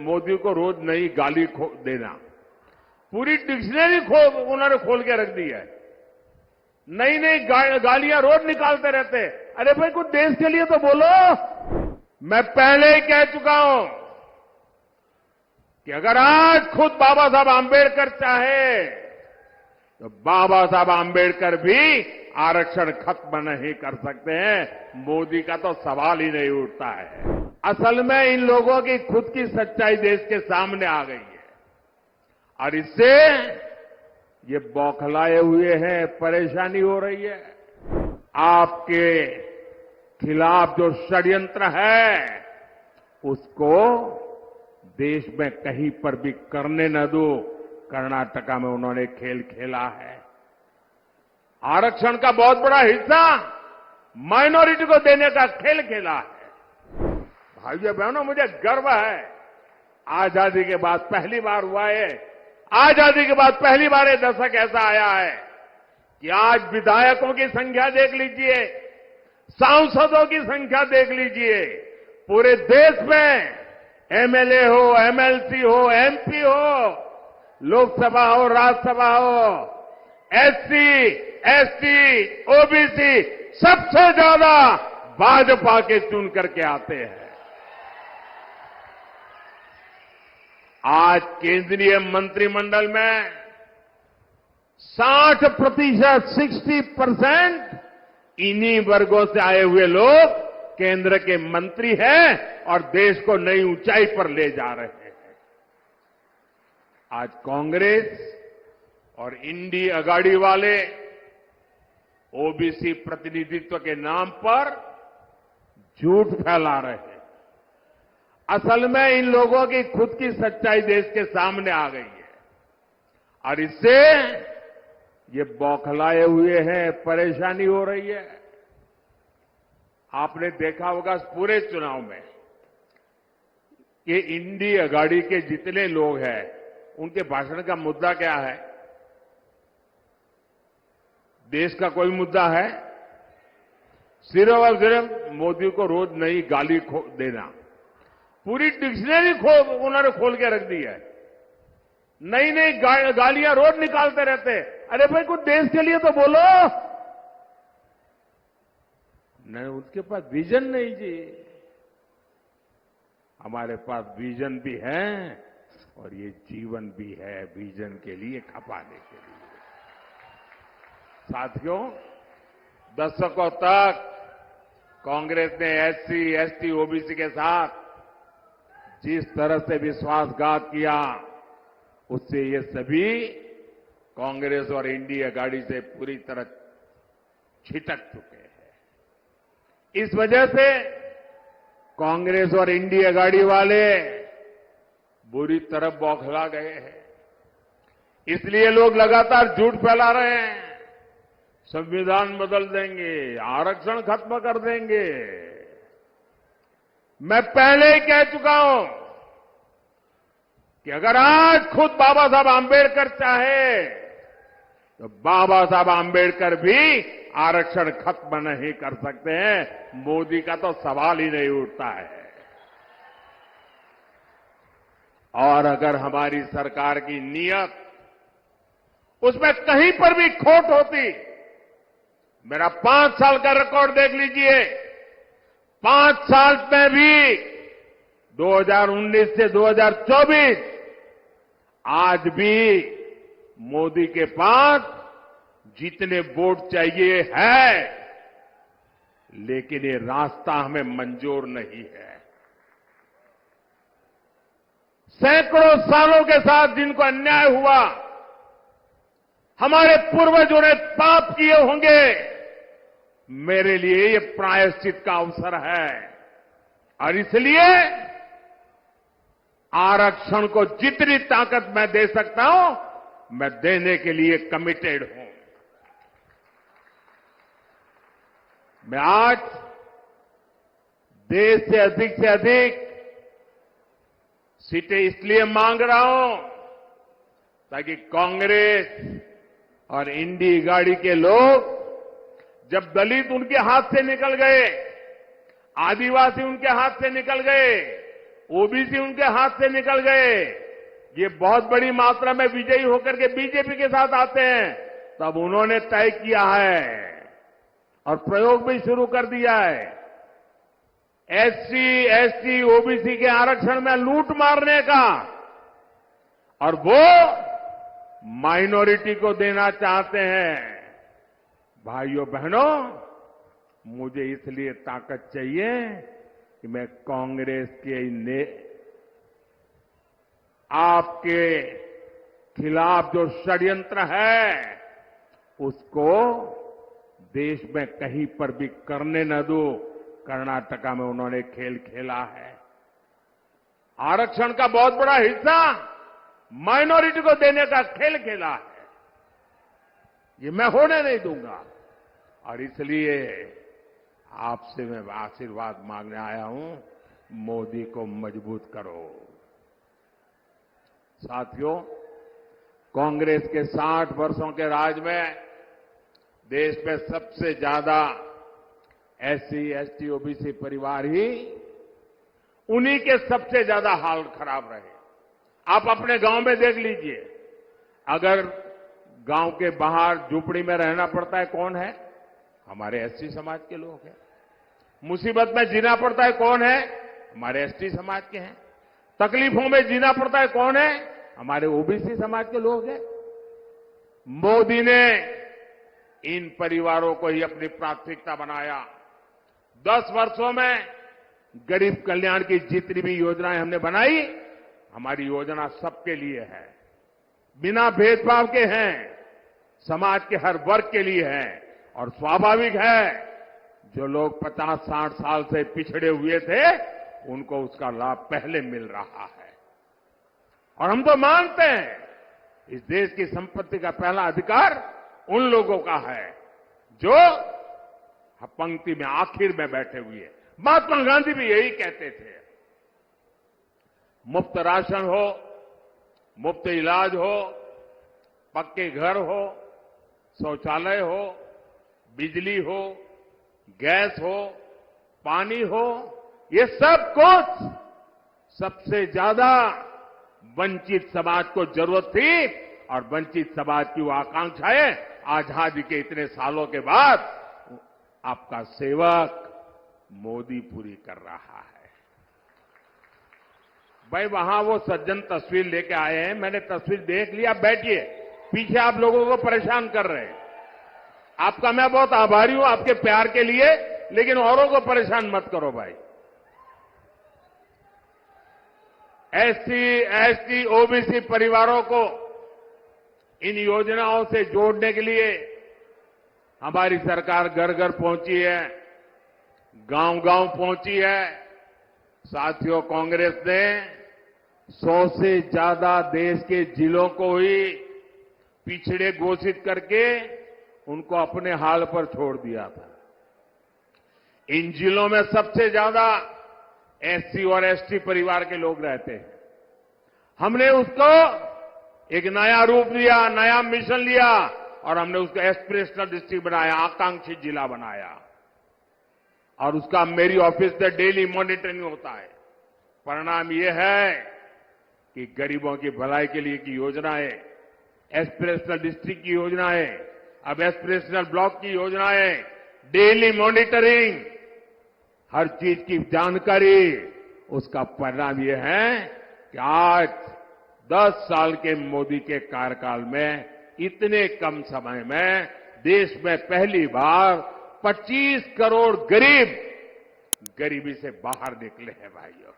मोदी को रोज नई गाली देना। पूरी डिक्शनरी उन्होंने खोल के रख दी है। नई नई गालियां रोज निकालते रहते। अरे भाई कुछ देश के लिए तो बोलो। मैं पहले ही कह चुका हूं कि अगर आज खुद बाबा साहब आंबेडकर चाहे तो बाबा साहब आंबेडकर भी आरक्षण खत्म नहीं कर सकते हैं। मोदी का तो सवाल ही नहीं उठता है। असल में इन लोगों की खुद की सच्चाई देश के सामने आ गई है और इससे ये बौखलाए हुए हैं, परेशानी हो रही है। आपके खिलाफ जो षड्यंत्र है उसको देश में कहीं पर भी करने न दो। कर्नाटका में उन्होंने खेल खेला है। आरक्षण का बहुत बड़ा हिस्सा माइनॉरिटी को देने का खेल खेला है। भाइयों बहनों, मुझे गर्व है आजादी के बाद पहली बार हुआ है। आजादी के बाद पहली बार ये दशक ऐसा आया है कि आज विधायकों की संख्या देख लीजिए, सांसदों की संख्या देख लीजिए। पूरे देश में एमएलए हो, एमएलसी हो, एमपी हो, लोकसभा हो, राज्यसभा हो, एससी, एसटी, ओबीसी सबसे ज्यादा भाजपा के चुन करके आते हैं। आज केंद्रीय मंत्रिमंडल में 60%, 60% इन्हीं वर्गों से आए हुए लोग केंद्र के मंत्री हैं और देश को नई ऊंचाई पर ले जा रहे हैं। आज कांग्रेस और इंडी अगाड़ी वाले ओबीसी प्रतिनिधित्व के नाम पर झूठ फैला रहे हैं। असल में इन लोगों की खुद की सच्चाई देश के सामने आ गई है और इससे ये बौखलाए हुए हैं, परेशानी हो रही है। आपने देखा होगा पूरे चुनाव में कि इंडी अगाड़ी के जितने लोग हैं उनके भाषण का मुद्दा क्या है? देश का कोई मुद्दा है? सिर्फ और सिर्फ मोदी को रोज नई गाली देना। पूरी डिक्शनरी उन्होंने खोल के रख दी है। नई नई गालियां रोज निकालते रहते। अरे भाई कुछ देश के लिए तो बोलो। नहीं, उनके पास विजन नहीं जी। हमारे पास विजन भी है और ये जीवन भी है विजन के लिए, खपाने के लिए। साथियों, दशकों तक कांग्रेस ने एससी, एसटी, ओबीसी के साथ जिस तरह से विश्वासघात किया उससे ये सभी कांग्रेस और इंडी अगाड़ी से पूरी तरह छिटक चुके हैं। इस वजह से कांग्रेस और इंडी अगाड़ी वाले बुरी तरह बौखला गए हैं। इसलिए लोग लगातार झूठ फैला रहे हैं। संविधान बदल देंगे, आरक्षण खत्म कर देंगे। मैं पहले ही कह चुका हूं कि अगर आज खुद बाबा साहब आंबेडकर चाहे तो बाबा साहब आंबेडकर भी आरक्षण खत्म नहीं कर सकते हैं। मोदी का तो सवाल ही नहीं उठता है। और अगर हमारी सरकार की नीयत उसमें कहीं पर भी खोट होती, मेरा 5 साल का रिकॉर्ड देख लीजिए। 5 साल में भी 2019 से 2024 आज भी मोदी के पास जितने वोट चाहिए है, लेकिन ये रास्ता हमें मंजूर नहीं है। सैकड़ों सालों के साथ जिनको अन्याय हुआ, हमारे पूर्वजों ने पाप किए होंगे, मेरे लिए ये प्रायश्चित का अवसर है और इसलिए आरक्षण को जितनी ताकत मैं दे सकता हूं, मैं देने के लिए कमिटेड हूं। मैं आज देश से अधिक सीटें इसलिए मांग रहा हूं ताकि कांग्रेस और इंडी गाड़ी के लोग, जब दलित उनके हाथ से निकल गए, आदिवासी उनके हाथ से निकल गए, ओबीसी उनके हाथ से निकल गए। ये बहुत बड़ी मात्रा में विजयी होकर के बीजेपी के साथ आते हैं। तब उन्होंने तय किया है और प्रयोग भी शुरू कर दिया है, एससी, एसटी, ओबीसी के आरक्षण में लूट मारने का, और वो माइनॉरिटी को देना चाहते हैं। भाइयों बहनों, मुझे इसलिए ताकत चाहिए कि मैं कांग्रेस के आपके खिलाफ जो षड्यंत्र है उसको देश में कहीं पर भी करने न दो। कर्नाटका में उन्होंने खेल खेला है। आरक्षण का बहुत बड़ा हिस्सा माइनॉरिटी को देने का खेल खेला है। ये मैं होने नहीं दूंगा और इसलिए आपसे मैं आशीर्वाद मांगने आया हूं, मोदी को मजबूत करो। साथियों, कांग्रेस के 60 वर्षों के राज में देश में सबसे ज्यादा एससी, एसटी, ओबीसी परिवार ही, उन्हीं के सबसे ज्यादा हाल खराब रहे। आप अपने गांव में देख लीजिए, अगर गांव के बाहर झुपड़ी में रहना पड़ता है, कौन है? हमारे एससी समाज के लोग हैं। मुसीबत में जीना पड़ता है, कौन है? हमारे एसटी समाज के हैं। तकलीफों में जीना पड़ता है, कौन है? हमारे ओबीसी समाज के लोग हैं। मोदी ने इन परिवारों को ही अपनी प्राथमिकता बनाया। 10 वर्षों में गरीब कल्याण की जितनी भी योजनाएं हमने बनाई, हमारी योजना सबके लिए है, बिना भेदभाव के हैं, समाज के हर वर्ग के लिए है। और स्वाभाविक है, जो लोग 50-60 साल से पिछड़े हुए थे, उनको उसका लाभ पहले मिल रहा है। और हम तो मानते हैं, इस देश की संपत्ति का पहला अधिकार उन लोगों का है जो पंक्ति में आखिर में बैठे हुए हैं। महात्मा गांधी भी यही कहते थे। मुफ्त राशन हो, मुफ्त इलाज हो, पक्के घर हो, शौचालय हो, बिजली हो, गैस हो, पानी हो, ये सब कुछ सबसे ज्यादा वंचित समाज को जरूरत थी। और वंचित समाज की वो आकांक्षाएं आजादी के इतने सालों के बाद आपका सेवक मोदी पूरी कर रहा है। भाई, वहां वो सज्जन तस्वीर लेके आए हैं, मैंने तस्वीर देख लिया। बैठिए, पीछे आप लोगों को परेशान कर रहे हैं। आपका मैं बहुत आभारी हूं आपके प्यार के लिए, लेकिन औरों को परेशान मत करो भाई। एससी, एसटी, ओबीसी परिवारों को इन योजनाओं से जोड़ने के लिए हमारी सरकार घर घर पहुंची है, गांव गांव पहुंची है। साथियों, कांग्रेस ने 100 से ज्यादा देश के जिलों को ही पिछड़े घोषित करके उनको अपने हाल पर छोड़ दिया था। इन जिलों में सबसे ज्यादा एससी और एसटी परिवार के लोग रहते हैं। हमने उसको एक नया रूप दिया, नया मिशन लिया और हमने उसको एस्पिरेशनल डिस्ट्रिक्ट बनाया, आकांक्षी जिला बनाया। और उसका मेरी ऑफिस से डेली मॉनिटरिंग होता है। परिणाम यह है कि गरीबों की भलाई के लिए की योजनाएं, एस्पिरेशनल डिस्ट्रिक्ट की योजनाएं, अब एस्पिरेशनल ब्लॉक की योजनाएं, डेली मॉनिटरिंग, हर चीज की जानकारी, उसका परिणाम यह है कि आज 10 साल के मोदी के कार्यकाल में इतने कम समय में देश में पहली बार 25 करोड़ गरीब गरीबी से बाहर निकले हैं भाइयों।